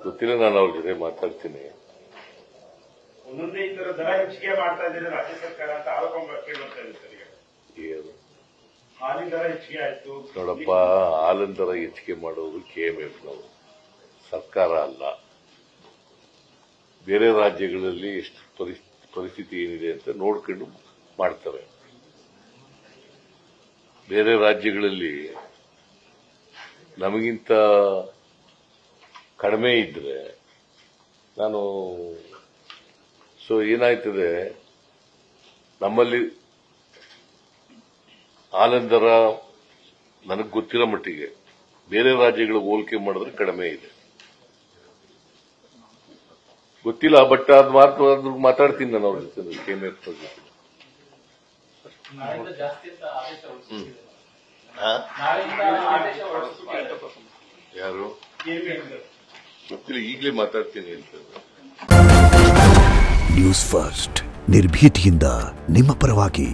ಗೊತ್ತಿಲ್ಲ, ನಾನು ಅವ್ರ ಜೊತೆ ಮಾತಾಡ್ತೀನಿ. ಒಂದೊಂದೇ ಈ ತರ ದರ ಹೆಚ್ಚಿಗೆ ಮಾಡ್ತಾ ಇದ್ದಾರೆ ರಾಜ್ಯ ಸರ್ಕಾರ ಅಂತ ಆರೋಪ ಕೇಳ್ತಾ ಇದ್ದಾರೆ. ಹಾಲಿನ ದರ ಹೆಚ್ಚಿಗೆ ಆಯ್ತು ನೋಡಪ್ಪ, ಹಾಲಿನ ದರ ಹೆಚ್ಚಿಗೆ ಮಾಡೋದು KMF ನಾವು, ಸರ್ಕಾರ ಅಲ್ಲ. ಬೇರೆ ರಾಜ್ಯಗಳಲ್ಲಿ ಎಷ್ಟು ಪರಿಸ್ಥಿತಿ ಏನಿದೆ ಅಂತ ನೋಡ್ಕೊಂಡು ಮಾಡ್ತಾರೆ. ಬೇರೆ ರಾಜ್ಯಗಳಲ್ಲಿ ನಮಗಿಂತ ಕಡಿಮೆ ಇದ್ರೆ ನಾನು ಏನಾಯ್ತದೆ, ನಮ್ಮಲ್ಲಿ ಹಾಲಿನ ದರ ನನಗೆ ಗೊತ್ತಿರೋ ಮಟ್ಟಿಗೆ ಬೇರೆ ರಾಜ್ಯಗಳಿಗೆ ಹೋಲಿಕೆ ಮಾಡಿದ್ರೆ ಕಡಿಮೆ ಇದೆ. ಗೊತ್ತಿಲ್ಲ, ಬಟ್ ಅದು ಮಾತಾಡ್ತೀನಿ ನಾನು ಅವ್ರ ಜೊತೆ, KMF ಜೊತೆ. ಯಾರು ಗೊತ್ತಿಲ್ಲ, ಈಗಲೇ ಮಾತಾಡ್ತೀನಿ ಅಂತ. ನ್ಯೂಸ್ ಫಸ್ಟ್, ನಿರ್ಭೀತಿಯಿಂದ ನಿಮ್ಮ ಪರವಾಗಿ.